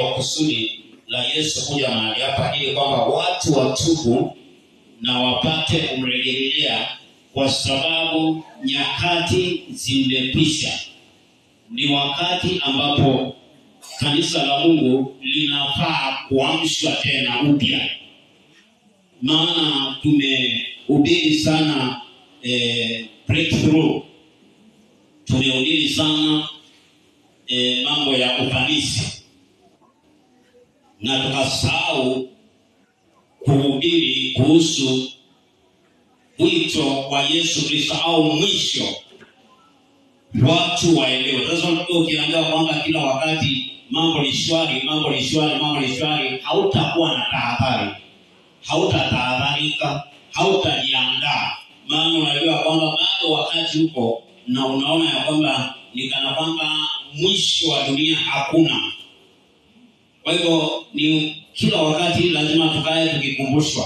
kusudi la Yesu kuja mahali hapa ili kwamba watu watubu na wapate kumrejelea, kwa sababu nyakati zimekwisha. Ni wakati ambapo kanisa la Mungu linafaa kuamshwa tena upya. Maana tumehubiri sana breakthrough. Tumehubiri sana mambo ya ufanisi, na tukasahau kuhubiri kuhusu wito wa Yesu Kristo au mwisho. Watu waelewe. Sasa ukiangalia kwamba kila wakati mambo ni shwari, hautakuwa na tahadhari, hautatahadharika, hautajiandaa. Maana unajua kwamba bado wakati uko, na unaona ya kwamba ni kana kwamba mwisho wa dunia hakuna. Kwa hivyo ni kila wakati lazima tukae tukikumbushwa,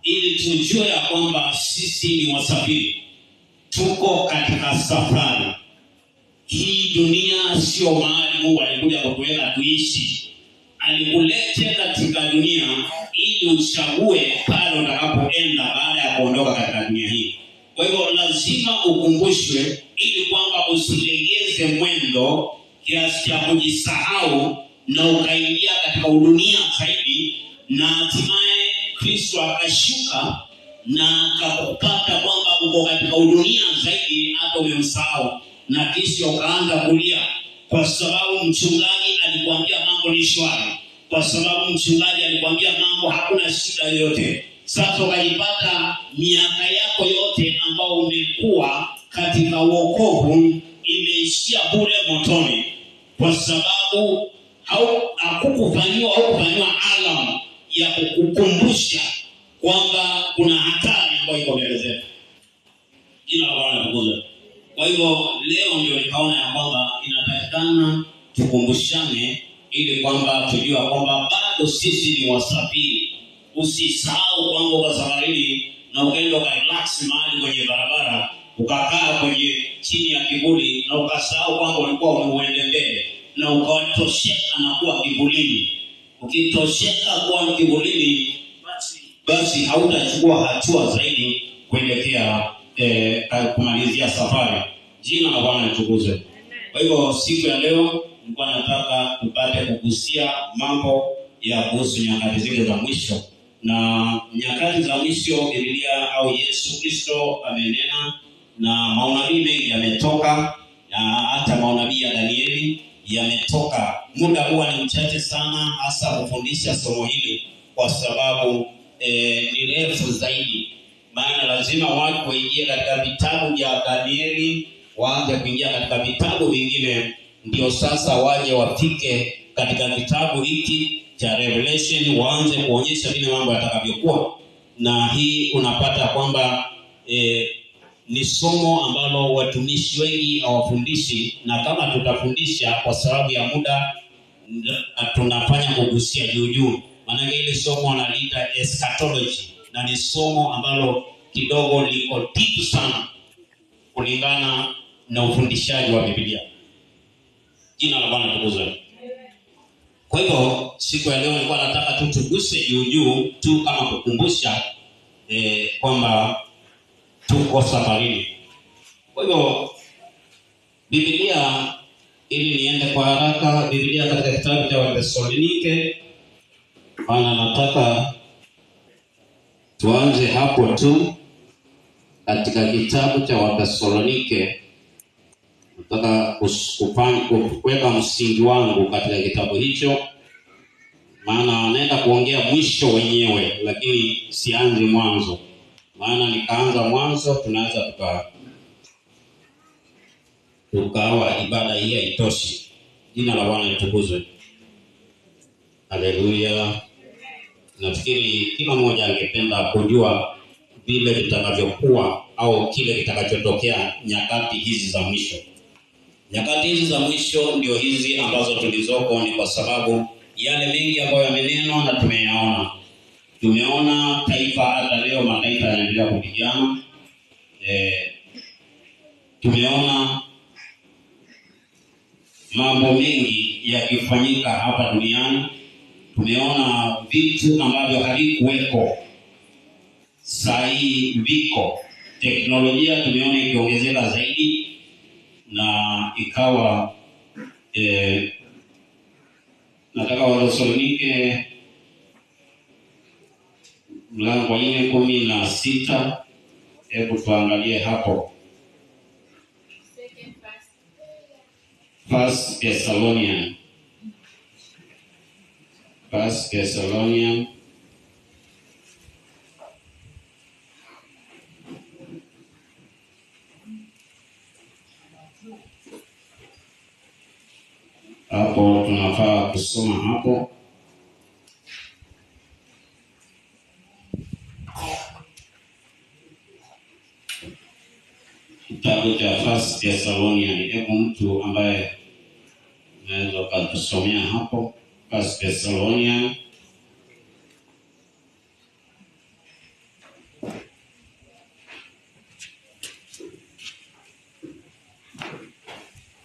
ili tujue ya kwamba sisi ni wasafiri, tuko katika safari. Hii dunia sio mahali Mungu alikuja kutuweka tuishi. Alikulete katika dunia ili uchague pale utakapoenda baada ya kuondoka katika dunia hii. Kwa hivyo lazima ukumbushwe, ili kwamba usilegeze mwendo kiasi cha kujisahau na ukaingia katika udunia zaidi, na hatimaye Kristo akashuka na akakupata kwamba uko katika udunia zaidi, hata umemsahau, na kisha ukaanza kulia kwa sababu mchungaji alikwambia mambo ni shwari, kwa sababu mchungaji alikwambia mambo hakuna shida yoyote. Sasa ukajipata miaka yako yote ambao umekuwa katika wokovu imeishia bure motoni, kwa sababu haukufanywa alarm ya kukukumbusha kwamba kuna hatari ambayo iko mbele zetu. Jina la Bwana litukuzwe. Kwa hivyo leo ndio nikaona ya kwamba inatakikana tukumbushane, ili kwamba tujue kwamba bado sisi ni wasafiri. Usisahau kwamba uko safarini na ukaenda ukarelax mahali kwenye barabara, ukakaa kwenye chini ya kivuli, na ukasahau kwamba ulikuwa unaenda mbele, na ukatosheka na kuwa kivulini. Ukitosheka kuwa kivulini, basi hautachukua hatua zaidi kuelekea kumalizia safari. Jina la Bwana litukuzwe. Kwa hivyo siku ya leo nilikuwa nataka tupate kugusia mambo ya kuhusu nyakati zile za mwisho. Na nyakati za mwisho Biblia au Yesu Kristo amenena, na manabii mengi yametoka, na hata manabii ya Danieli yametoka. Muda huwa ni mchache sana hasa kufundisha somo hili, kwa sababu ni refu zaidi. Maana lazima watu waingie katika vitabu vya Danieli, waanze kuingia katika vitabu vingine, ndio sasa waje wafike katika kitabu hiki cha Revelation, waanze kuonyesha vile mambo yatakavyokuwa. Na hii unapata kwamba ni somo ambalo watumishi wengi hawafundishi, na kama tutafundisha kwa sababu ya muda tunafanya kugusia juu. Maana ile somo wanaliita eschatology, na ni somo ambalo kidogo liko deep sana kulingana na ufundishaji wa Biblia. Jina la Bwana litukuzwe. Kwa hivyo siku ya leo nilikuwa nataka tu tuguse juu tu kama kukumbusha kwamba tuko safarini. Kwa hivyo Biblia, ili niende kwa haraka, Biblia katika kitabu cha Wathesalonike, maana nataka tuanze hapo tu katika kitabu cha Wathesalonike. Nataka kuweka msingi wangu katika kitabu hicho, maana naenda kuongea mwisho wenyewe, lakini sianzi mwanzo. Maana nikaanza mwanzo tunaweza tukawa ibada hii haitoshi. Jina la Bwana litukuzwe. Haleluya. Nafikiri kila mmoja angependa kujua vile vitakavyokuwa au kile kitakachotokea nyakati hizi za mwisho. Nyakati hizi za mwisho ndio hizi ambazo tulizoko, ni kwa sababu yale mengi ambayo yamenenwa na tumeyaona. Tumeona taifa, hata leo mataifa yanaendelea kupigana. Tumeona mambo mengi yakifanyika hapa duniani. Tumeona vitu ambavyo havikuweko, sasa hii viko. Teknolojia tumeona ikiongezeka zaidi na ikawa nataka Wathesalonike mlango wa 4:16, hebu tuangalie hapo. First Thessalonian hapo tunafaa kusoma hapo. Kitabu cha First Thessalonian, hebu mtu ambaye anaweza kutusomea hapo. First Thessalonian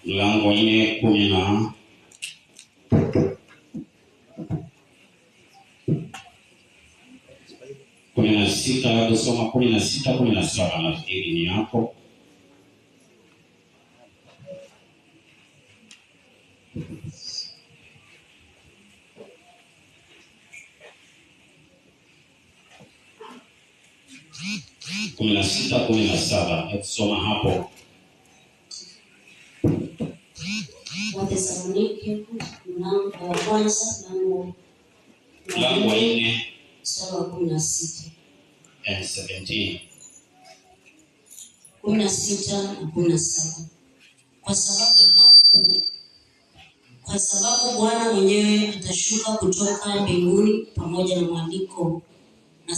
mlango 4:16 kusoma 16-17 nafikiri ni hapo. Kumi na saba kusoma hapo. Wathesalonike mlango wa kwanza mlango wa 4 mstari wa 16 and 17. 16 na 17. Kwa sababu Bwana mwenyewe atashuka kutoka mbinguni pamoja na mwaliko na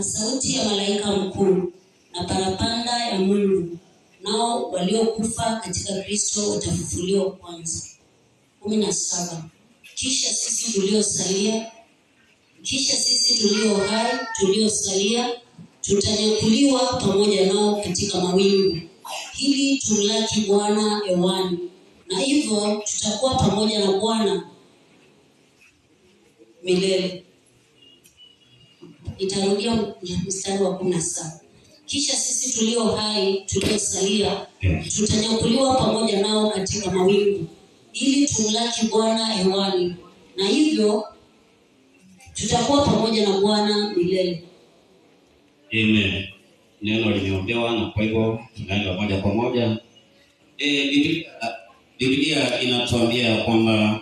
sauti ya malaika mkuu na parapanda ya Mungu, nao waliokufa katika Kristo watafufuliwa kwanza. 17. Kisha sisi tulio hai tuliosalia tutanyakuliwa pamoja nao katika mawingu, ili tumlaki Bwana hewani, na hivyo tutakuwa pamoja na Bwana milele. Nitarudia mstari wa 17. Kisha sisi tulio hai tuliosalia tutanyakuliwa pamoja nao katika mawingu, ili tumlaki Bwana hewani, na hivyo tutakuwa pamoja na Bwana milele. Amen. Neno limeombewa na kwa hivyo tunaenda moja kwa moja. Biblia inatuambia kwamba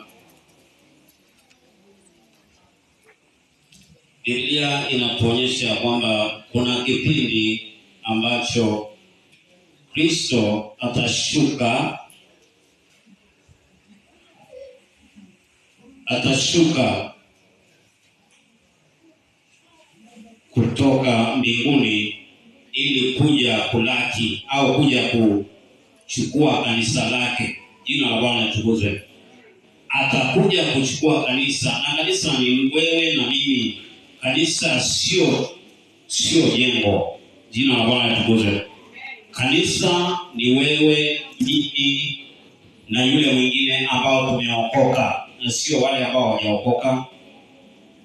Biblia inatuonyesha kwamba kuna kipindi ambacho Kristo atashuka kutoka mbinguni ili kuja kulaki au kuja kuchukua kanisa lake. Jina la Bwana litukuzwe. Atakuja kuchukua kanisa, na kanisa ni wewe na mimi. Kanisa sio jengo. Jina la Bwana litukuzwe. Kanisa ni wewe, mimi na yule mwingine ambao tumeokoka, na sio wale ambao hawajaokoka.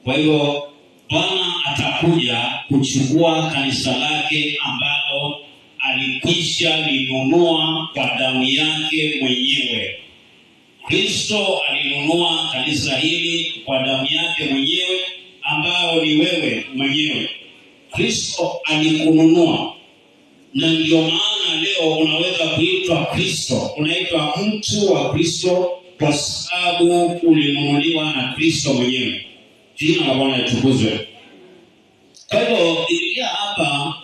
Kwa hivyo Bwana atakuja kuchukua kanisa lake ambalo alikwisha linunua kwa damu yake mwenyewe. Kristo alinunua kanisa hili kwa damu yake mwenyewe, ambao ni wewe mwenyewe. Kristo alikununua, na ndio maana leo unaweza kuitwa Kristo, unaitwa mtu wa Kristo kwa sababu ulinunuliwa na Kristo mwenyewe. Jina la Bwana litukuzwe. Kwa hivyo Biblia hapa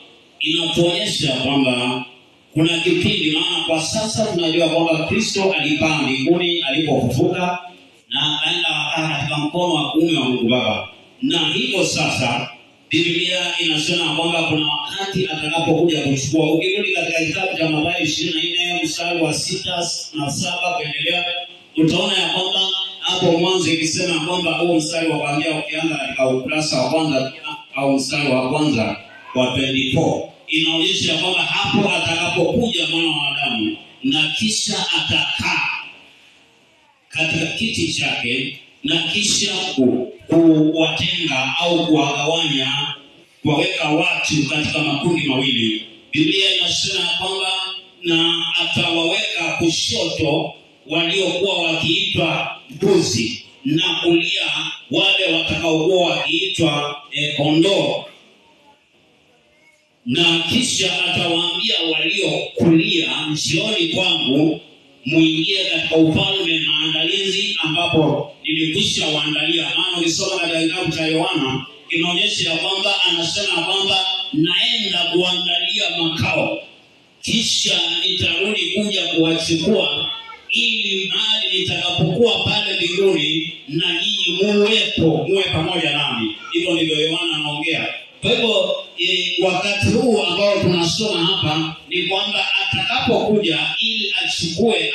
inatuonyesha kwamba kuna kipindi, maana kwa sasa tunajua kwamba Kristo alipaa mbinguni alipofufuka na akaenda akaa katika mkono wa kuume wa Mungu Baba. Na hivyo sasa Biblia inasema kwamba kuna wakati atakapokuja kuchukua. Ukirudi katika kitabu cha Mathayo 24 mstari wa 6 na 7 kuendelea, utaona ya kwamba hapo mwanzo ikisema kwamba huo mstari wa kuanzia ukianza katika ukurasa wa kwanza au mstari wa kwanza wa 24, inaonyesha kwamba hapo atakapokuja mwana wa Adamu na kisha atakaa katika kiti chake na kisha kuwatenga au kuwagawanya, kuwaweka watu katika makundi mawili. Biblia inasema kwamba na atawaweka kushoto waliokuwa wakiitwa mbuzi na kulia wale watakaokuwa wakiitwa kondoo. Na kisha atawaambia waliokulia, njooni kwangu muingie katika ufalme maandalizi ambapo nilikwisha waandalia. Maana ukisoma katika kitabu cha Yohana inaonyesha kwamba anasema kwamba naenda kuandalia makao, kisha nitarudi kuja kuwachukua, ili mahali nitakapokuwa pale mbinguni na nyinyi muwe pamoja nami. Hivyo ndivyo Yohana anaongea. Kwa hivyo wakati huu ambao tunasoma hapa ni kwamba atakapokuja ili achukue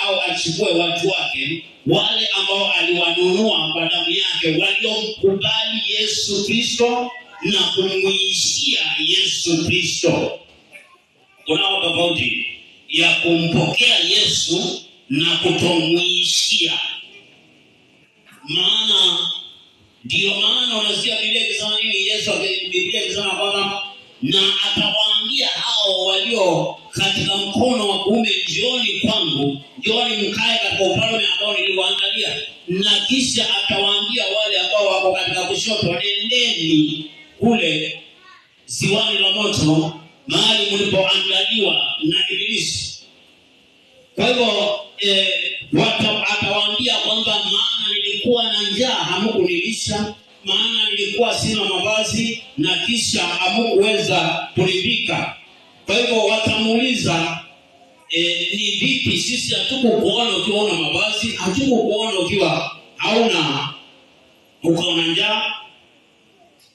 watu wake, wale ambao aliwanunua kwa damu yake, waliomkubali Yesu Kristo na kumwishia Yesu Kristo. Kuna tofauti ya kumpokea Yesu na kutomwishia. Maana ndio maana unasikia Biblia ikisema nini? Biblia ikisema kwamba na atawaambia hao walio katika mkono wa kuume, njooni kwangu, njooni mkae katika ufalme ambao niliwaandalia. Na kisha atawaambia wale ambao wako katika kushoto, nendeni kule ziwani la moto, mahali mlipoandaliwa na Ibilisi. Kwa hivyo atawaambia kwamba maana nilikuwa na njaa hamkunilisha, maana nilikuwa sina mavazi na kisha hamkuweza kunivika. Kwa hivyo watamuuliza, ni vipi sisi hatukukuona ukiwa una mavazi, hatukukuona ukiwa ukaona njaa?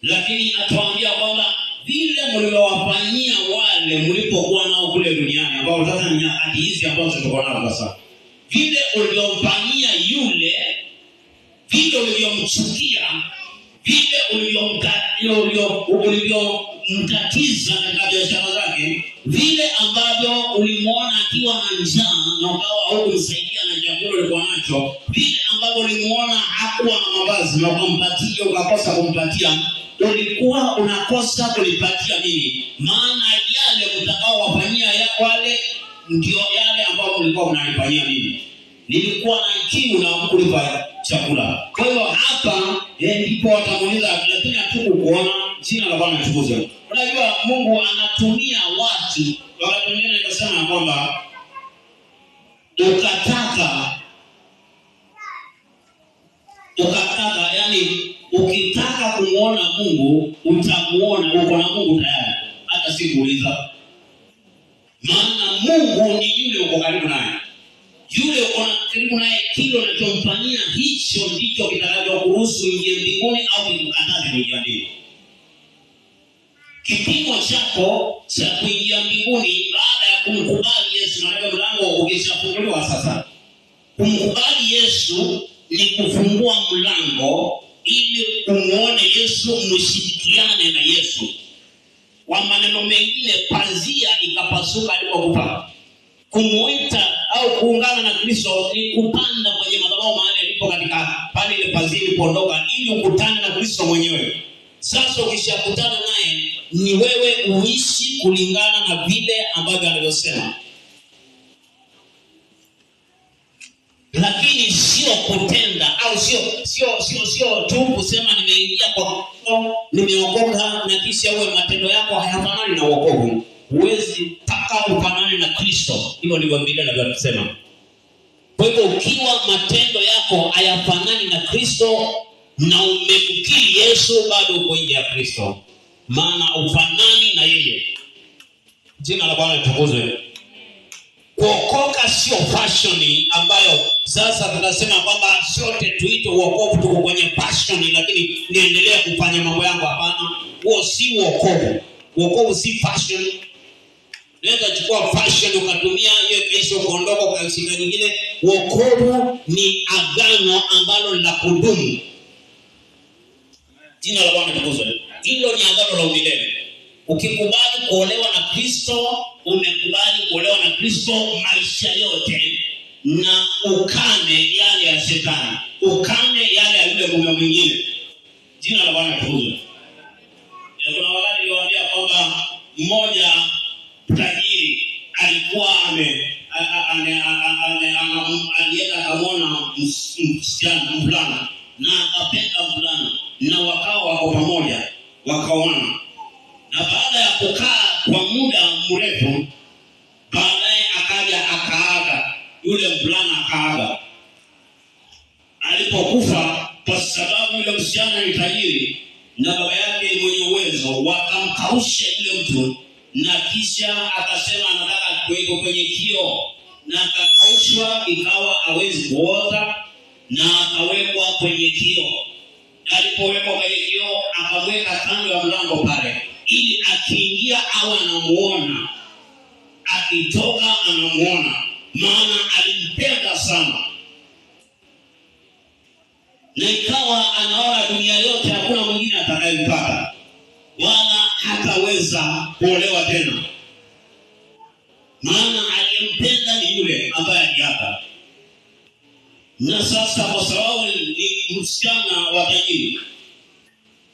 Lakini atawaambia kwamba vile mliowafanyia wale mlipokuwa nao kule duniani, ambao sasa ni nyakati hizi ambazo tuko nazo sasa, vile uliomfanyia yule, vile uliomchukia, vile uliomtatiza katika biashara zake, vile ambavyo ulimuona akiwa na njaa na ukawa hukumsaidia na chakula ulikuwa nacho, vile ambavyo ulimuona hakuwa na mavazi na ukampatia ukakosa kumpatia, ulikuwa unakosa kulipatia nini? Maana yale mtakao wafanyia wale ndio yale ambao mlikuwa mnanifanyia mimi. Nilikuwa na kiu na mkulipa chakula. Kwa hiyo hapa ndipo watamuuliza, lakini hatukukuona, jina la Bwana litukuzwe. Unajua Mungu anatumia watu. Wakati mwingine nikasema kwamba ukataka yani ukitaka kumuona Mungu utamuona, uko na Mungu tayari, hata si kuuliza. Maana Mungu ni yule uko karibu naye. Yule uko karibu naye, kile unachomfanyia hicho ndicho kitakachokuruhusu ingie mbinguni au kukataza kuingia mbinguni. Kipimo chako cha kuingia mbinguni baada ya kumkubali Yesu, na mlango ukishafunguliwa sasa. Kumkubali Yesu ni kufungua mlango ili umuone Yesu, mshirikiane na Yesu. Kwa maneno mengine, pazia ikapasuka alipokufa. Kumuita au kuungana na Kristo ni kupanda kwenye madhabahu mahali alipo, katika pale ile pazia ilipoondoka, ili ukutane na Kristo mwenyewe. Sasa ukishakutana naye, ni wewe uishi kulingana na vile ambavyo anavyosema. Lakini sio kutenda au sio tu kusema nimeingia kwa nimeokoka na kisha uwe matendo yako hayafanani na wokovu. Huwezi taka ufanane na Kristo. Hivyo ndivyo Biblia inavyosema. Kwa hivyo ukiwa matendo yako hayafanani na Kristo na umemkiri Yesu, bado uko nje ya Kristo. Maana ufanani na yeye. Jina la Bwana litukuzwe. Kuokoka sio fashion ambayo sasa tunasema kwamba sote tuite wokovu, tuko kwenye passion lakini niendelea kufanya mambo yangu. Hapana, huo si wokovu. Wokovu si fashion. Unaweza chukua fashion ukatumia hiyo kesho ukaondoka kwa shida nyingine. Wokovu ni agano ambalo la kudumu. Jina la Bwana litukuzwe. Hilo ni agano la milele. Ukikubali kuolewa na Kristo, umekubali kuolewa na Kristo maisha yote, na ukane yale ya shetani, ukane yale ya yule mume mwingine. Jina la Bwana litukuzwe. Kuna wakati niliwaambia kwamba mmoja tajiri alikuwa alienda akamwona msichana mvulana, na akapenda mvulana, na wakawa wako pamoja, wakaoana. Na baada ya kukaa kwa muda mrefu, baadaye akaja akaaga, yule mvulana akaaga. Alipokufa, kwa sababu yule msichana ni tajiri na baba yake ni mwenye uwezo, wakamkausha yule mtu, na kisha akasema anataka kuwekwa kwenye kioo, na akakaushwa, ikawa hawezi kuota, na akawekwa kwenye kioo. Alipowekwa kwenye kioo, akamweka kando ya mlango pale, ili akiingia awe anamuona, akitoka anamuona, maana alimpenda sana. Na ikawa anaona dunia yote hakuna mwingine atakayempata, wala hataweza kuolewa tena, maana aliyempenda ni yule ambaye aliapa. Na sasa kwa sababu ni msichana wa tajiri,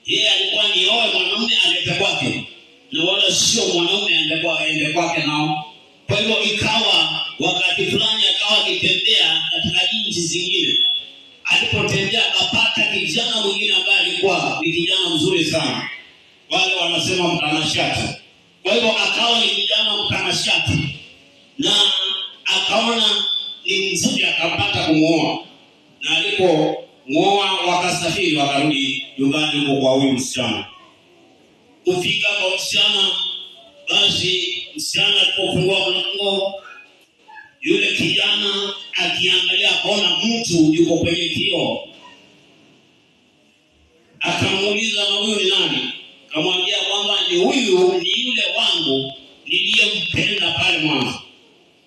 yeye alikuwa ni oe mwanamume alete kwake, na wala sio mwanamume aende kwake nao. Kwa hivyo ikawa wakati fulani akawa akitembea katika nchi zingine. Alipotembea akapata kijana mwingine ambaye alikuwa ni kijana mzuri sana, wale wanasema mtanashati. Kwa hivyo akawa ni kijana mtanashati, na akaona ni mzuri, akapata kumuoa. Na alipomuoa wakasafiri, wakarudi nyumbani huko kwa huyu msichana. Kufika kwa msichana, basi msichana alipofungua mlango, yule kijana akiangalia akaona mtu yuko kwenye kioo. Akamuuliza, na huyu ni nani? Akamwambia kwamba ni huyu, ni yule wangu niliyempenda pale mwanzo.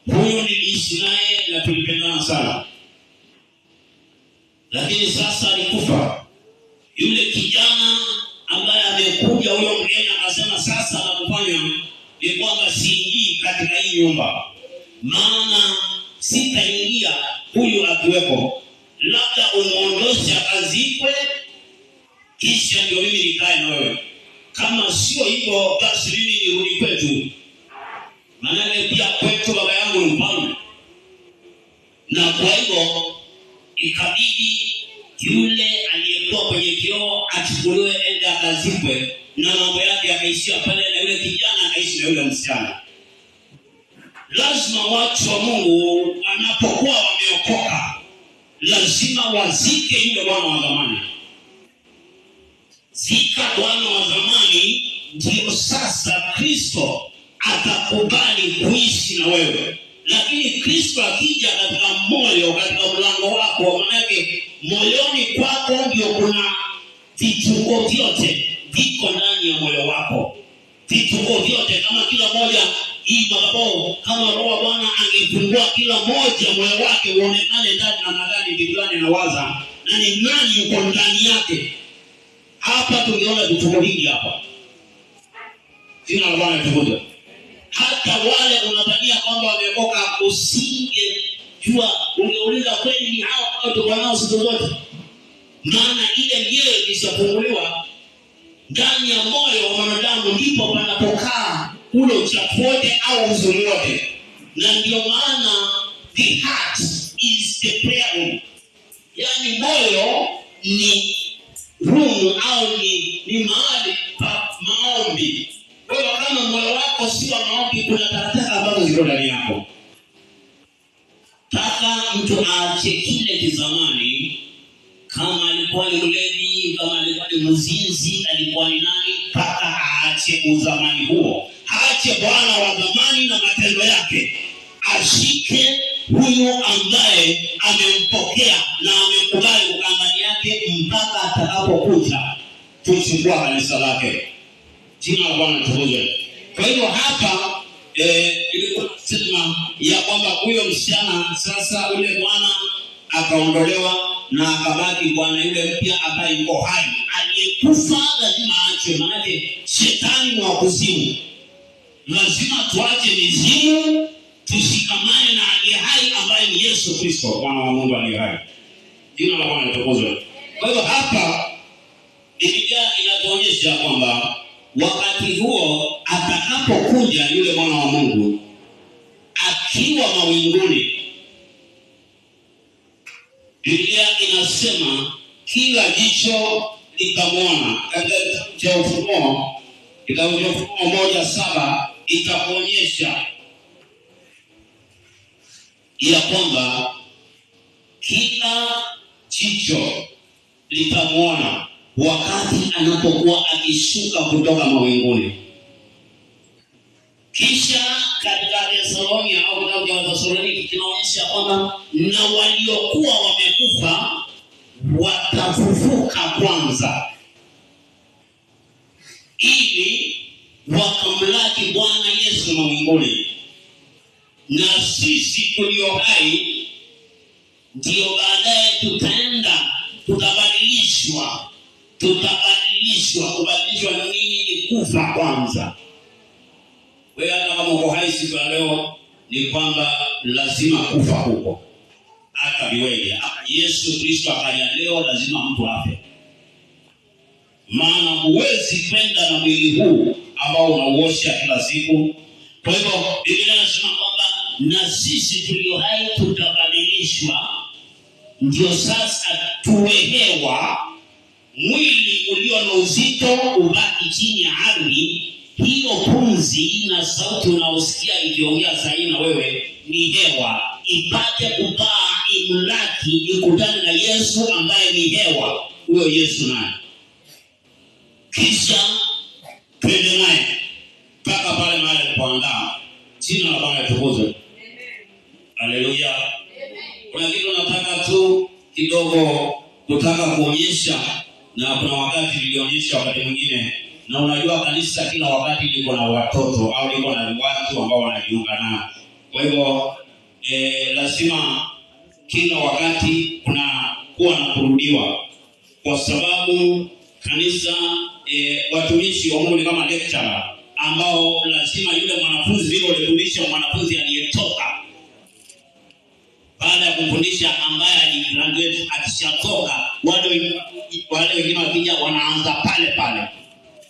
Huyu niliishi naye na tulipendana sana, lakini sasa alikufa. Yule kijana ambaye amekuja, huyo mgeni, akasema sasa la kufanya ni kwamba siingii katika hii nyumba, maana sitaingia huyu akiwepo. Labda umuondoshe akazikwe, kisha ndio mimi nikae na wewe. Kama sio hivyo, basi mimi nirudi kwetu, maana pia kwetu baba yangu ni mfalme. Na kwa hivyo ikabidi yule aliyekuwa kwenye kioo achukuliwe, ende akazikwe, na mambo yake yakaishia pale, na yule kijana akaishi na yule msichana. Lazima watu wa Mungu wanapokuwa wameokoka, lazima wazike yule bwana wa zamani. Zika bwana wa zamani, ndio sasa Kristo atakubali kuishi na wewe. Lakini Kristo akija katika moyo, katika mlango wako, manake moyoni kwako ndio kuna vituko vyote viko ndani ya moyo wako. Vituko vyote, kama kila moja hii madhabahu, kama Roho Bwana angefungua kila moja moyo wake uonekane ndani na ndani ndivyo na waza na ni nani yuko ndani yake. Hapa tungeona vituko vingi hapa. Jina la Bwana litukuzwe. Hata wale unadhania kwamba wameokoka, usingejua, ungeuliza kweli ni hao watu wanao siku zote, maana ile mioyo ikishafunguliwa ndani ya moyo wa mwanadamu, ndipo panapokaa ule uchafu wote au uzuri wote. Na ndio maana the heart is the prayer room, yani moyo ni room au ni mahali pa maombi. Kwa hiyo kama moyo wako si wa maombi, kuna takataka ambazo ziko ndani yako. Taka mtu aache kile kizamani, kama alikuwa ni mlevi, kama alikuwa ni mzinzi, alikuwa ni nani, mpaka aache uzamani huo. Aache bwana wa zamani na matendo yake, ashike huyu ambaye amempokea na amekubali ukangani yake mpaka atakapokuja kuchukua kanisa lake. Jina la Bwana litukuzwe. Kwa hivyo hapa ilikuwa sema ya kwamba huyo msichana sasa, yule bwana akaondolewa na akabaki bwana yule mpya ambaye yuko hai. Aliyekufa lazima aachwe, maana shetani na kuzimu. Lazima tuache mizimu, tushikamane na aliye hai ambaye ni Yesu Kristo, mwana wa Mungu aliye hai. Jina la Bwana litukuzwe. Kwa hivyo hapa Biblia inatuonyesha kwamba wakati huo atakapokuja yule mwana wa Mungu akiwa mawinguni, Biblia inasema kila jicho litamwona. Katika Ufunuo 1:7 itakuonyesha ya kwamba kila jicho litamwona wakati anapokuwa akishuka kutoka mawinguni. Kisha katika Thesalonia au kitabu cha Thessaloniki kinaonyesha kwamba na waliokuwa wamekufa watafufuka kwanza, ili wakamlaki Bwana Yesu mawinguni. Na sisi tulio hai ndio baadaye tutaenda, tutabadilishwa. Kubadilishwa nini? Ni kufa kwanza. Wewe hata kama uko hai siku ya leo, ni kwamba lazima kufa huko. Hata viweje, Yesu Kristo akaja leo, lazima mtu afe. Maana huwezi kwenda na mwili huu ambao unauosha kila siku. Kwa hivyo Biblia inasema kwamba na sisi tulio hai tutabadilishwa, ndio sasa tuwe hewa. Mwili ulio na uzito ubaki chini ya ardhi. Hiyo pumzi na sauti unaosikia ikiongea sahi na wewe ni hewa, ipate kupaa, imlaki, ikutane na Yesu ambaye ni hewa. Huyo Yesu naye kisha twende naye mpaka pale mahali alipoandaa. Jina la Bwana litukuzwe. Haleluya. Kuna kitu nataka tu kidogo kutaka kuonyesha, na kuna wakati nilionyesha wakati mwingine. Na unajua kanisa kila wakati liko na watoto au liko na watu ambao wanajiunga nao. Kwa hivyo lazima kila wakati kuna kuwa na kurudiwa, kwa sababu kanisa watumishi wa Mungu kama lecturer, ambao lazima yule mwanafunzi vile ulifundisha mwanafunzi aliyetoka baada ya kufundisha, ambaye aligraduate, akishatoka wale wengine wakija wanaanza pale pale.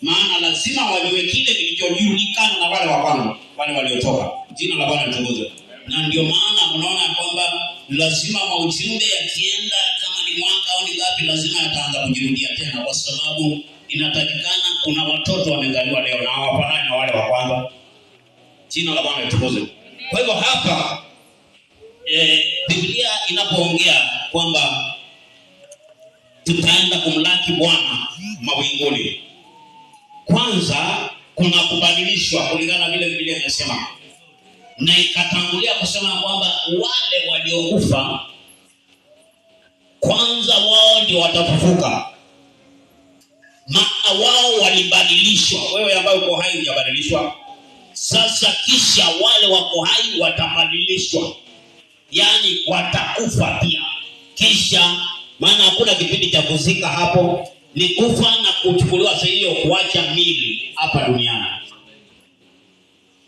Maana lazima wajue kile kilichojulikana na wale wa kwanza, wale waliotoka. Jina la Bwana litukuzwe. Na ndio maana unaona kwamba lazima maujumbe yakienda, kama ni mwaka au ni ngapi, lazima yataanza kujirudia tena, kwa sababu inatakikana kuna watoto wamezaliwa leo na hawafanani na wale wa kwanza. Jina la Bwana litukuzwe. Kwa hivyo hapa Biblia inapoongea kwamba tutaenda kumlaki Bwana mawinguni, kwanza kuna kubadilishwa kulingana vile Biblia inasema. Na ikatangulia kusema kwamba wale waliokufa kwanza wao ndio watafufuka. Wao walibadilishwa. Wewe ambaye uko hai hujabadilishwa. Sasa kisha wale wako hai watabadilishwa, yaani watakufa pia. Kisha maana hakuna kipindi cha kuzika hapo, ni kufa na kuchukuliwa sasa, hiyo kuacha mili hapa duniani.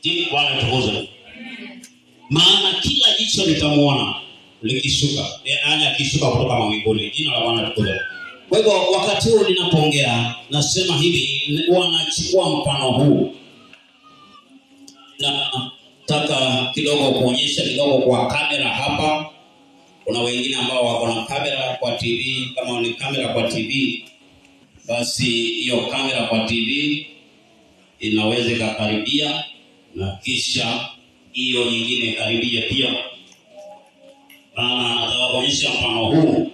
Jina Bwana litukuzwe. Maana kila jicho litamuona likishuka, yaani akishuka kutoka mawinguni. Jina la Bwana litukuzwe. Kwa hivyo wakati huu ninapoongea nasema hivi, wanachukua mfano huu na nataka kidogo kuonyesha kidogo kwa kamera hapa. Kuna wengine ambao wako na kamera kwa TV. Kama ni kamera kwa TV, basi hiyo kamera kwa TV inaweza kukaribia, na kisha hiyo nyingine karibia pia. Nataka kuonyesha mfano huu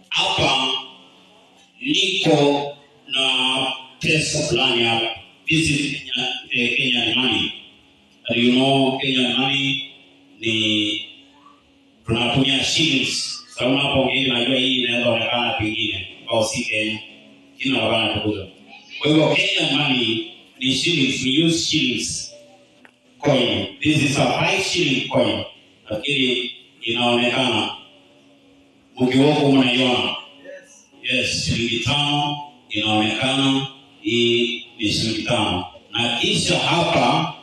hapa. Niko na pesa fulani hapa. This is Kenyan money. You know, Kenyan money ni tunatumia shillings. Kama hapo ngine najua hii inaweza onekana pengine au si Kenya. Jina la Bwana litukuzwe. Kwa hivyo Kenyan money ni shillings. We use shillings coin. This is a 5 shilling coin. Lakini inaonekana mkiwoko mnaiona. Yes, shilingi 5 inaonekana. Hii ni shilingi 5. Na kisha hapa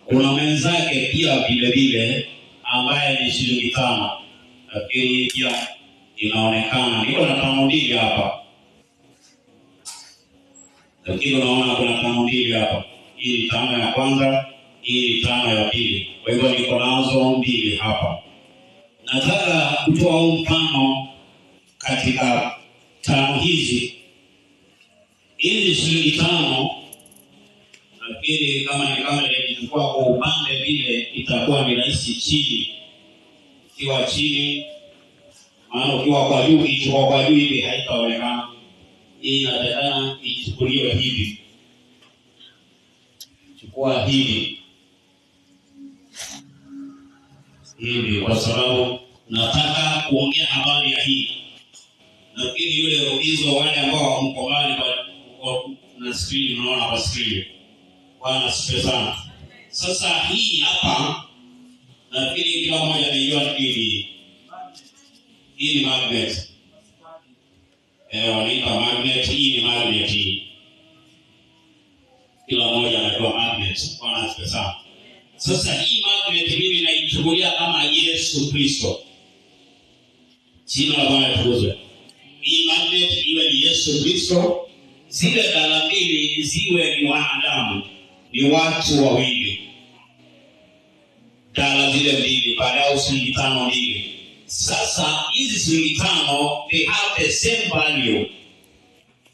kuna mwenzake pia vile vile ambaye ni shilingi 5. Lakini pia inaonekana niko na 5 mbili hapa. Lakini unaona kuna 5 mbili hapa. Hii ni 5 ya kwanza, hii ni 5 ya pili. Kwa hivyo niko nazo 2 hapa. Nataka kutoa mfano katika 5 hizi. Hizi shilingi 5, lakini kama nikichukua kwa upande vile itakuwa ni rahisi chini. Ukiwa chini, maana ukiwa kwa juu, ikichukua kwa juu hivi haitaonekana. Hii inatakana ichukuliwe hivi. Chukua hivi. Hivi kwa sababu nataka kuongea habari ya hii. Lakini yule ulizo wale ambao mko mbali na screen, unaona kwa screen. Bwana asifiwe sana. Sasa hii hapa nafikiri kila mmoja anajua hii ni magnet. Wanaita magnet, hii ni magnet hii. Kila mmoja anajua magnet. Bwana asifiwe sana. Sasa hii magnet mimi naichukulia kama Yesu Kristo. Jina la Bwana litukuzwe. Hii magnet iwe ni Yesu Kristo, zile dala mbili ziwe ni wanadamu, ni watu wawili. Dala zile mbili, baadaye shilingi 5 mbili. Sasa hizi shilingi 5 they have the same value.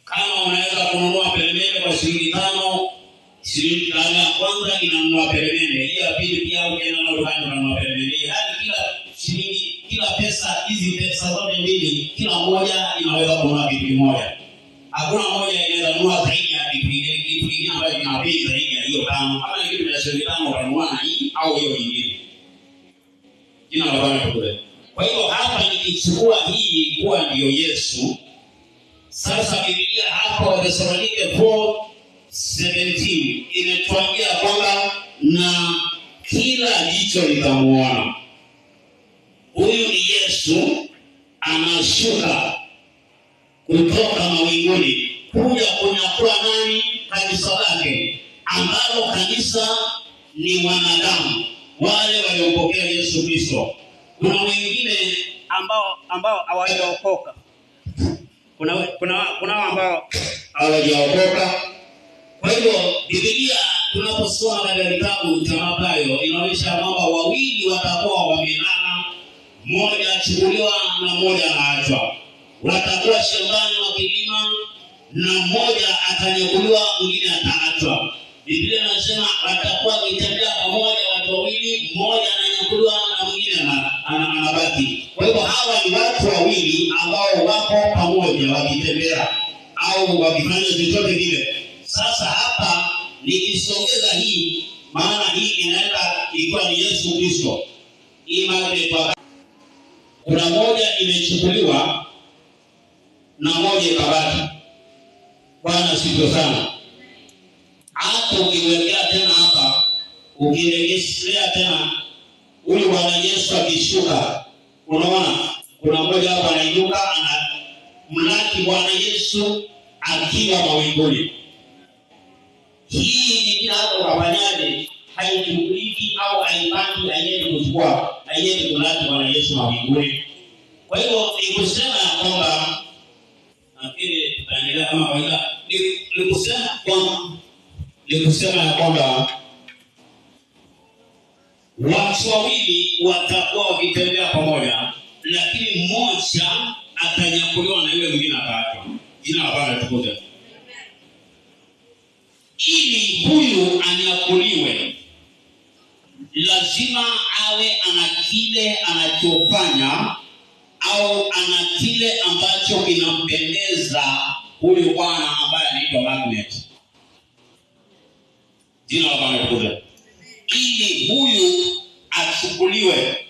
Kama unaweza kununua peremende kwa shilingi 5, shilingi ya kwanza inanunua peremende, hii ya pili pia ukienda na dukani unanunua peremende. Hadi kila shilingi, kila pesa, hizi pesa zote mbili, kila moja inaweza kununua kitu kimoja. Hakuna moja inaweza kununua zaidi ya kitu kingine ambacho kina bei zaidi ya hiyo 5. Kama ni kitu cha shilingi 5 utanunua na hii au hiyo nyingine. Jina la Bwana litukuzwe. Kwa hiyo hapa nikichukua hii kuwa ndio Yesu. Sasa Biblia hapa Wathesalonike 4:17 inatuambia kwamba na kila jicho litamuona. Huyu ni Yesu anashuka kutoka mawinguni kuja kunyakua nani? Kanisa lake, ambalo kanisa ni wanadamu wale waliompokea Yesu Kristo. Kuna wengine ambao hawajaokoka. Kuna ambao hawajaokoka. Kwa hivyo Biblia tunaposoma katika kitabu cha Mathayo inaonyesha kwamba wawili watakuwa wamelala, mmoja achukuliwa na mmoja anaachwa. Watakuwa shambani wakilima na mmoja atanyakuliwa, mwingine ataachwa. Biblia inasema watakuwa wakitembea pamoja watu wawili, mmoja ananyakuliwa na mwingine anabaki. Kwa hivyo hawa ni watu wawili ambao wako pamoja wakitembea au wakifanya chochote kile. Sasa hapa nikisongeza hii, maana hii inaenda ikiwa ni Yesu Kristo. Hii magnet kuna moja imechukuliwa na moja ikabaki. Bwana siku sana. Hata ukiwekea tena hapa, ukirejesha tena, huyu Bwana Yesu akishuka, unaona kuna moja hapa anainuka mlaki Bwana Yesu akiwa mawinguni. Hii ni hapo ukafanyaje? Haichukuliki au haipandi, haiendi kuchukua, haiendi kulaki Bwana Yesu mawinguni. Kwa hivyo ni kusema kwamba nafikiri tutaendelea kama kawaida, ni kusema kwamba watu wawili watakuwa wakitembea pamoja, lakini mmoja atanyakuliwa na yule mwingine ataachwa. Jina la Bwana litukuzwe. Ili huyu anyakuliwe, lazima awe ana kile anachofanya au ana kile ambacho kinampendeza huyu Bwana ambaye anaitwa magnet. Jina la Bwana litukuzwe. Ili huyu achukuliwe.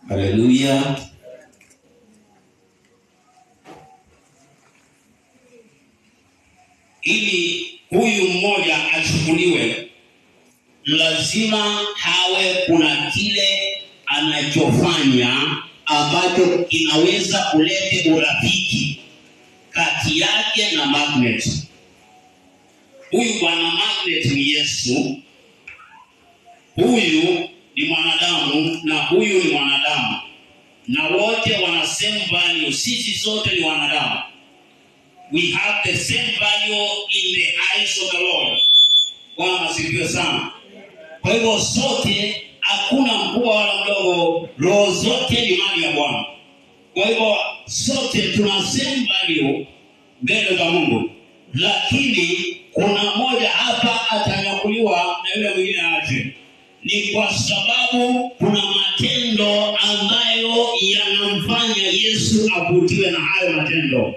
Haleluya. Ili huyu mmoja achukuliwe, lazima hawe kuna kile anachofanya ambacho kinaweza kuleta urafiki kati kati yake na magnet. Huyu bwana magnet ni Yesu, huyu ni mwanadamu na huyu ni mwanadamu, na wote wana same value. Sisi sote ni wanadamu. We have the same value in the eyes of the Lord. Bwana asifiwe sana. Kwa hivyo sote, hakuna mkubwa wala mdogo, roho zote ni mali ya Bwana. Kwa hivyo sote tuna same value mbele za Mungu. Lakini kuna mmoja hapa atanyakuliwa na yule mwingine aje. Ni kwa sababu kuna matendo ambayo yanamfanya Yesu avutiwe na hayo matendo.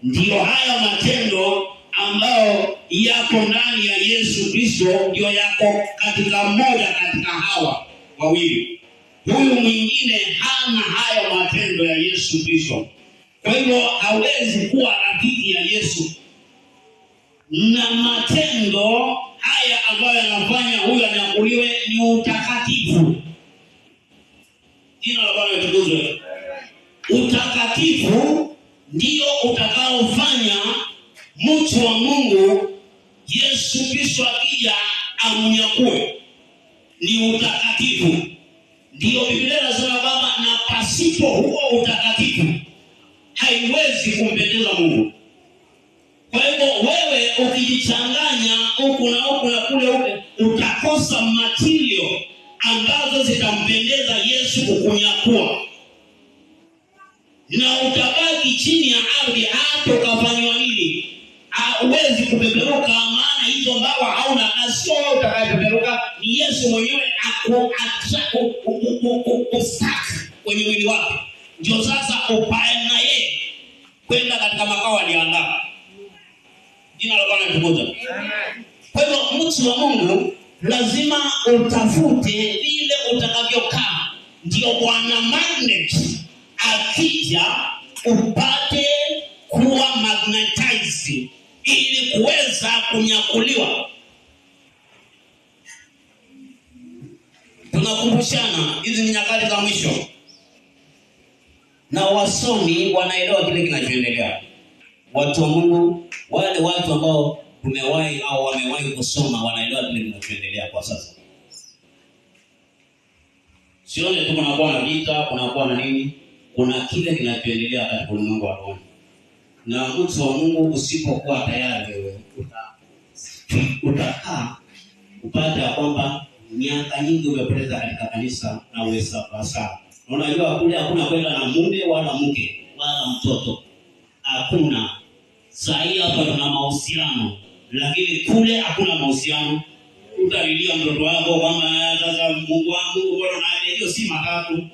Ndiyo hayo matendo ambayo yako ndani ya Yesu Kristo, ndio yako katika mmoja katika hawa wawili. Huyu mwingine hana hayo matendo ya Yesu Kristo. Kwa hivyo hawezi kuwa rafiki ya Yesu. Na matendo haya ambayo yanafanya huyu anyakuliwe ni utakatifu. Jina la Bwana litukuzwe. Utakatifu ndio utakaofanya mtu wa Mungu Yesu Kristo akija amnyakue. Ni utakatifu. Ndio Biblia inasema kwamba na pasipo huo utakatifu haiwezi kumpendeza Mungu. Kwa hivyo wewe ukijichanganya huku na kule, utakosa material ambazo zitampendeza Yesu kukunyakua. Na utabaki chini ya ardhi hata ukafanywa nini. Hauwezi kupeperuka, maana hizo mbawa hauna. Na sio utakayepeperuka, ni Yesu mwenyewe kustak kwenye mwili wake. Ndio sasa upae na yeye kwenda katika makao aliyoandaa. Jina la Bwana litukuzwe. Kwa hivyo mtu wa Mungu lazima utafute vile utakavyokaa. Ndio bwana magnet akija upate kuwa magnetized ili kuweza kunyakuliwa. Tunakumbushana hizi ni nyakati za mwisho. Na wasomi wanaelewa kile kinachoendelea. Watu wa Mungu, wale watu ambao tumewahi au wamewahi kusoma, wanaelewa kile kinachoendelea kwa sasa. Sione tu kuna bwana vita, kuna bwana nini, kuna kile kinachoendelea katika ulimwengu wa roho. Na mtu wa Mungu usipokuwa tayari, wewe utakaa upata kwamba miaka nyingi umepoteza katika kanisa na uweza. Unajua kule hakuna kwenda na mume wala mke wala mtoto. Hakuna. Sasa hapa tuna mahusiano, lakini kule hakuna mahusiano. Utalilia mtoto wako kwamba sasa Mungu wangu bora na hiyo si matatu.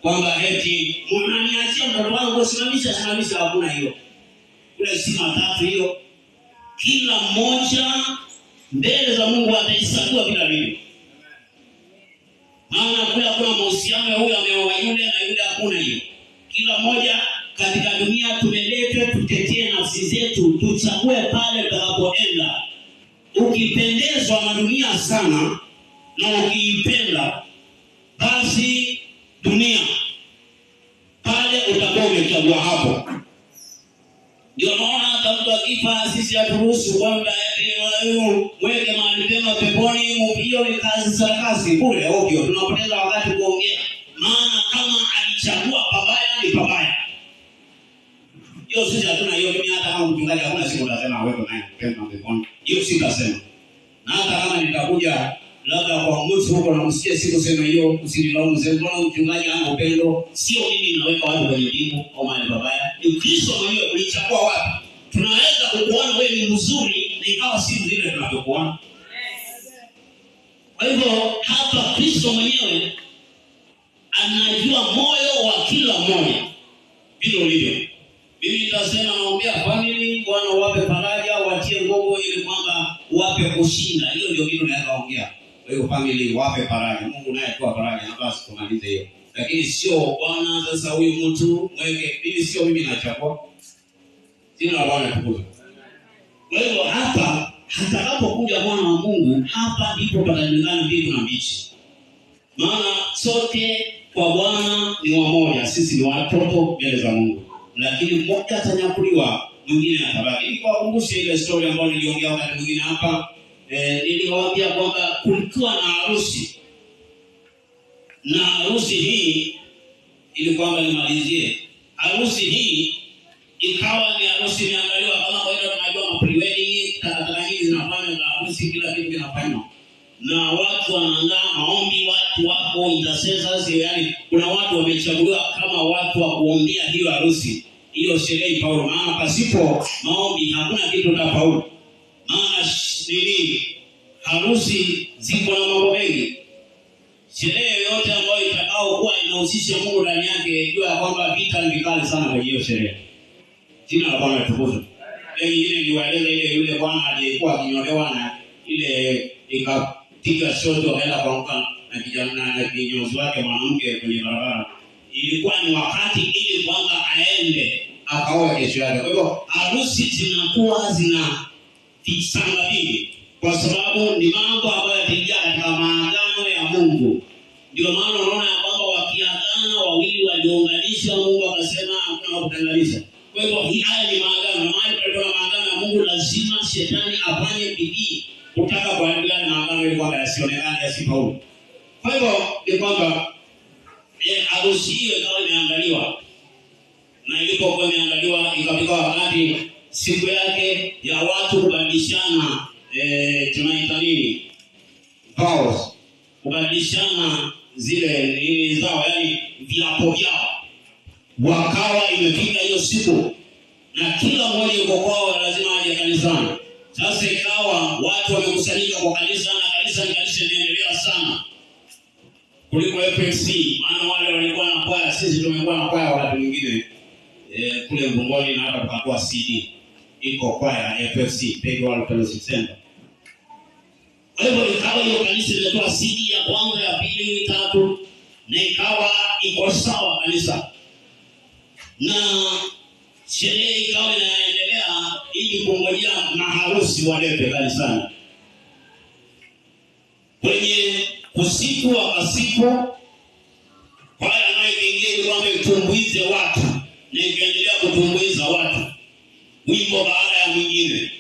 Kwamba eti unaniachia mtoto wangu simamisha, hakuna hiyo. Kule si matatu hiyo. Kila mmoja mbele za Mungu atahesabiwa bila lini. Maana kule hakuna mahusiano ya huyu ameoa yule na yule, hakuna hiyo. Kila mmoja katika dunia tumeletwa tutetee nafsi zetu, tuchague pale tutakapoenda. Ukipendezwa na dunia sana na ukiipenda, basi dunia pale utakuwa umechagua hapo. Ndio naona hata mtu akifa sisi haturuhusu kwamba mweke mahali pema peponi, hiyo ni kazi za kazi kule ovyo. Tunapoteza wakati kuongea. Maana kama alichagua pabaya ni pabaya. Hiyo sisi hatuna hiyo. Mimi hata kama mchungaji hakuna siku utasema wewe naye pema peponi. Hiyo sitasema. Na hata kama nitakuja labda kwa mtu huko na msikie siku sema hiyo, usinilaumu sema mchungaji ana upendo. Sio mimi naweka watu kwenye jibu au mahali pabaya. Ni Kristo mwenyewe ulichagua wapi. Tunaweza kukuona wewe ni mzuri na ikawa si vile tunavyokuona. Kwa hivyo hapa Kristo mwenyewe anajua moyo wa kila mmoja vile ulivyo. Mimi nitasema naombea family, Bwana wape faraja, watie nguvu ili kwamba wape kushinda. Hiyo ndio kitu naweza ongea. Kwa hiyo family wape faraja. Mungu naye atoa faraja na basi tumalize hiyo. Lakini sio Bwana sasa huyu mtu mweke, mimi sio mimi nachagua. Jina la Bwana litukuzwe. Kwa hivyo hapa atakapokuja Bwana wa Mungu, hapa ndipo patajulikana mbingu na nchi. Maana sote kwa Bwana ni wamoja, sisi ni watoto mbele za Mungu. lakini mmoja atanyakuliwa, mwingine atabaki. Nikuwakumbushe ile story ambayo niliongea wakati mwingine hapa. Niliwaambia kwamba kulikuwa na harusi, na harusi hii ili kwamba nimalizie, harusi hii ikawa ni harusi imeandaliwa kama kawaida. Tunajua pre-wedding, tarehe nyingi zinafanywa za harusi, kila kitu kinafanywa na watu wanaandaa maombi, watu wako intercessors, yani kuna watu wamechaguliwa kama watu wa kuombea hiyo harusi, hiyo sherehe ifaulu. Maana pasipo maombi hakuna kitu kitafaulu. Maana harusi ziko na mambo mengi. Sherehe yote ambayo itakao kuwa inahusisha Mungu ndani yake, jua kwamba vita ni vikali sana kwa hiyo sherehe. Jina la Bwana litukuzwe. Nyingine niwaeleza ile yule bwana aliyekuwa akinyolewa na ile ikapiga shoti akaenda kuanguka na kijana na kinyozi wake mwanamke kwenye barabara. Ilikuwa ni wakati ili kwamba aende akaoe kesho yake. Kwa hivyo harusi zinakuwa zina visanga vingi, kwa sababu ni mambo ambayo yataingia katika maagano ya Mungu. Ndio maana unaona kwamba wakiagana wawili waliounganisha, Mungu akasema hakuna kutenganisha. Kwa hivyo haya ni maagano. Mahali palipo maagano ya Mungu lazima shetani afanye bidii kutaka kuharibu maagano ili kwamba yasionekane, yasifaulu. Kwa hivyo ni kwamba harusi hiyo ikawa imeandaliwa, na ilipokuwa imeandaliwa ikafika wakati siku yake ya watu kubadilishana tunaita nini? Vows. Kubadilishana zile nini zao, yani viapo vyao. Wakawa imefika hiyo siku na kila mmoja yuko kwao, lazima aje kanisani. Sasa ikawa watu wamekusanyika kwa kanisa, na kanisa linaendelea sana kuliko FFC. Maana wale walikuwa na kwaya, sisi tumekuwa na kwaya wakati mwingine kule Mbongoni, na hata tukakuwa CD iko kwaya FFC, Peg World Fellowship Center. Kwa hivyo ikawa hiyo kanisa ilitoa CD ya kwanza, ya pili, tatu, na ikawa iko sawa kanisa, na sherehe ikawa inaendelea ili kungojea maharusi walete kanisani. Kwenye kusifu wakasifu, kwaya anayoingia kwamba itumbuize watu, na ikaendelea kutumbuiza watu wimbo baada ya mwingine.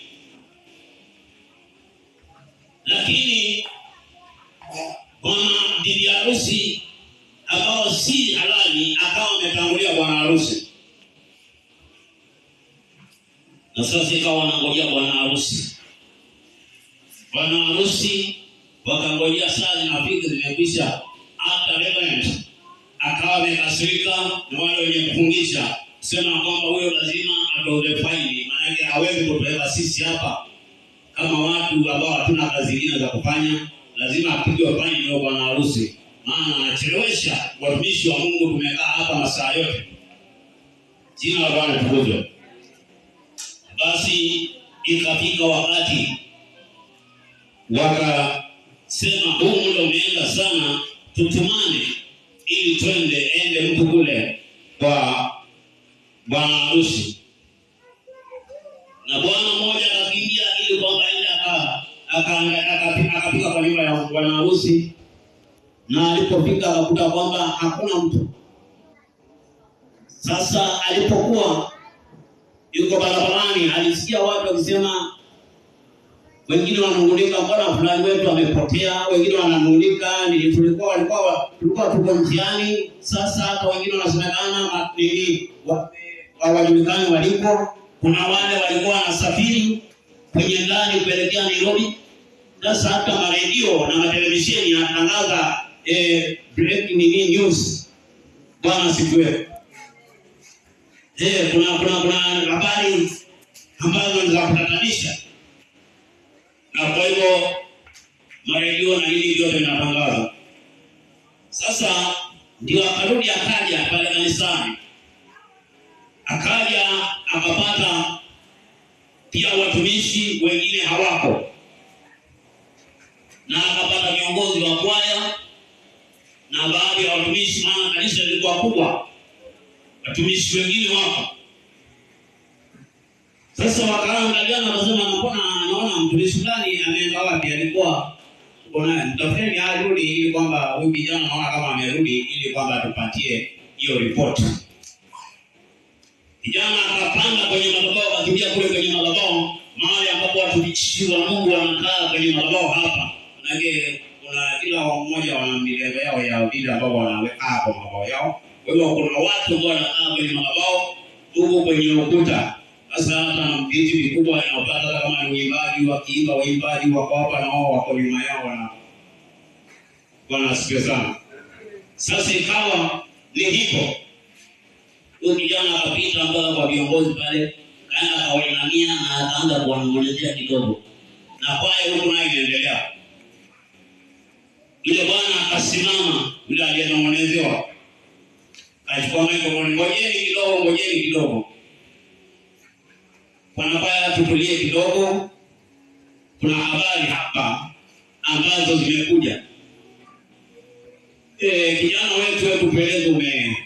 Lakini bwana bibi harusi ambao si halali akawa ametangulia bwana harusi, na sasa ikawa wanangojea bwana harusi. Bwana harusi wakangojea, saa zinafika zimekwisha, hata reverend akawa amekasirika na wale wenye kufungisha sema kwamba huyo lazima atoe faini, maana hawezi kutolewa sisi hapa kama watu ambao hatuna kazi nyingine za kufanya, lazima apigwe faini ndio bwana harusi, maana anachelewesha watumishi wa Mungu. Tumekaa hapa masaa yote. Jina la Bwana litukuzwe. Basi ikafika wakati wakasema huu muda umeenda sana, tutumane ili ende mtu kule kwa bwana harusi. Na bwana mmoja akakimbia ili kwamba aende akafika kwa nyumba ya bwana harusi, na alipofika akakuta kwamba hakuna mtu. Sasa alipokuwa yuko barabarani, alisikia watu wakisema, wengine wananung'unika, mbona fulani wetu amepotea, wengine wananung'unika, tulikuwa tuko njiani. Sasa hata wengine wanasemekana hawajulikani waliko. Kuna wale walikuwa wanasafiri kwenye ndani kuelekea Nairobi. Sasa hata maredio na televisheni yanatangaza breaking news. Bwana sifiwe. Kuna habari ambazo ni za kutatanisha, na kwa hivyo maredio na hili yote yanatangaza. Sasa ndio akarudi, akaja pale kanisani, akaja akapata pia watumishi wengine hawako, na akapata viongozi wa kwaya na baadhi ya watumishi, maana kanisa lilikuwa kubwa, watumishi wengine wako. Sasa wakaangaliana, wakasema mbona naona mtumishi fulani ameenda wapi, alikuwa mbona mtafeni arudi, ili kwamba huyu kijana naona kama amerudi, ili kwamba tupatie hiyo report. Kijana akapanda kwenye madhabahu, akakimbia kule kwenye madhabahu, mahali ambapo watumishi wa Mungu wanakaa kwenye madhabahu hapa. Manake kuna kila mmoja wana milele yao ya vile ambao wanaweka hapo madhabahu yao. Kwa hiyo kuna watu ambao wanakaa kwenye madhabahu huko kwenye ukuta. Sasa hata viti vikubwa inapata kama ni uimbaji, wakiimba waimbaji wako hapa na wao wako nyuma yao wanasikia sana. Sasa ikawa ni hivyo. Huyo kijana akapita mpaka kwa viongozi pale, kaenda akawainamia na akaanza kuwanong'onezea kidogo. Na kwaya huko nayo inaendelea. Yule bwana akasimama, yule aliyenong'onezewa. Akachukua microphone, ngojeni kidogo. Kwaya tutulie kidogo. Kuna habari hapa ambazo zimekuja. Kijana wetu hebu tueleze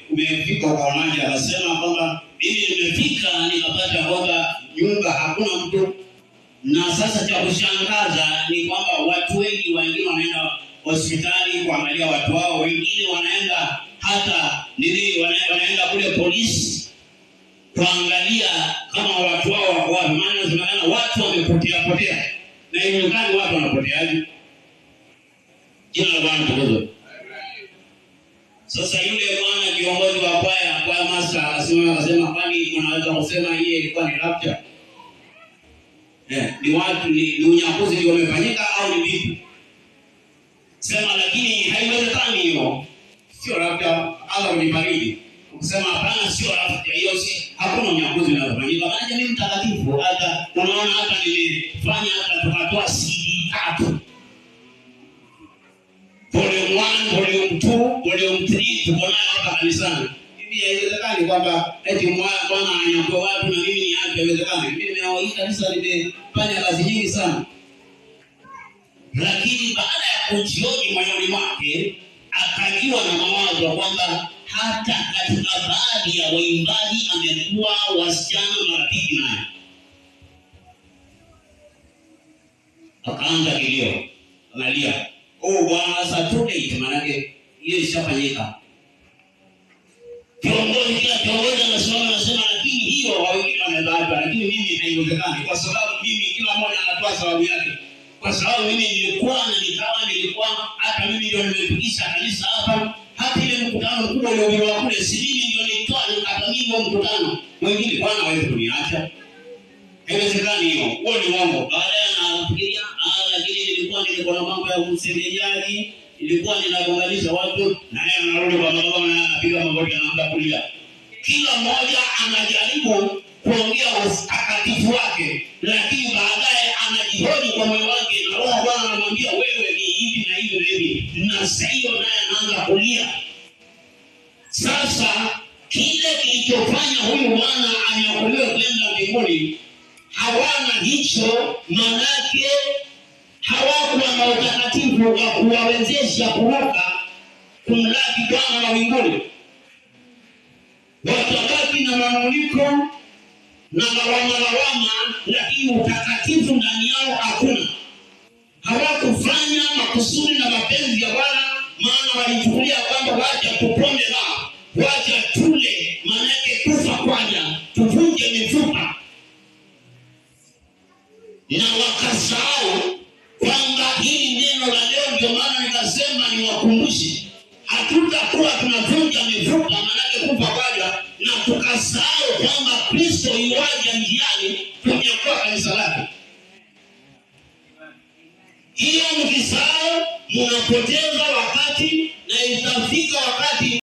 umefika kwa maji. Anasema kwamba mimi nimefika nikapata kwamba nyumba hakuna mtu, na sasa cha kushangaza ni kwamba watu wengi wengine wanaenda hospitali kuangalia watu wao, wengine wanaenda hata wanaenda kule polisi kuangalia kama watu wao wako wapi. Maana zinaonekana watu wamepotea. Na inaonekana watu wanapoteaje? Jina la Bwana tukuzwe. Sasa yule bwana kiongozi wa kwaya master akasema kwani unaweza kusema hii ilikuwa ni rapture? Ni watu ni unyakuzi ndio umefanyika au ni vipi? Sema lakini haiwezekani hiyo. Sio rapture au ni baridi. Ukisema hapana sio rapture hiyo, si hakuna unyakuzi unafanyika. Maana mimi mtakatifu, hata unaona hata nilifanya hata tukatoa CD 3. Volume 1, Volume 2, Volume 3 tuko nayo hapa kanisani. Hivi haiwezekani kwamba eti Bwana ananyakua watu na mimi ni yake, haiwezekani. Mimi nimewaita kanisa nimefanya kazi nyingi sana. Lakini baada ya kujihoji moyoni mwake, akajiwa na mawazo kwamba hata katika baadhi ya waimbaji amekuwa wasichana marafiki naye. Akaanza kilio, analia. Bwana sasa tule manake hiyo ishafanyika. Kiongozi anasema lakini hiyo wengine wanadhani, lakini mimi haiwezekani kwa sababu mimi kila mmoja anatoa sababu yake. Kwa sababu mimi nilikuwa hata mimi ndio nimefikisha kanisa hapa. Hata ile mkutano mkubwa uliohudhuriwa kule, si mimi ndio nilitoa nikatamini huo mkutano. Wengine Bwana hawezi kuniacha. Haiwezekani hiyo. Huo ni uongo. Baadaye anafikiria lakini nilikuwa na mambo ya msengenyaji, nilikuwa ninagonganisha watu, na yeye anarudi kwa madhabahu na anapiga magoti anaanza kulia. Kila mmoja anajaribu kuongea utakatifu wake, lakini baadaye anajihoji kwa moyo wake na Roho Bwana anamwambia wewe ni hivi na hivi na hivi. Na sasa hiyo naye anaanza kulia. Sasa kile kilichofanya huyu bwana anyakuliwe kwenda mbinguni hawana hicho, manake hawakuwa na utakatifu wa kuwawezesha kuruka kumlaki Bwana mawinguni. Watabaki na manuniko na lawama, lakini utakatifu ndani yao hakuna. Hawakufanya makusudi na mapenzi ya Bwana, maana walichukulia kwamba wacha tupone nao, wacha tule, manake kufa kwaja, tuvunje mifupa. Na wakasahau kwamba hili neno la leo, ndio maana nikasema niwakumbushe, hatutakuwa tunavunja mifupa manake kufa kwaja, na tukasahau kwamba Kristo yuaja njiani kunyakua kanisa lake. Hiyo mkisahau mnapoteza wakati, na itafika wakati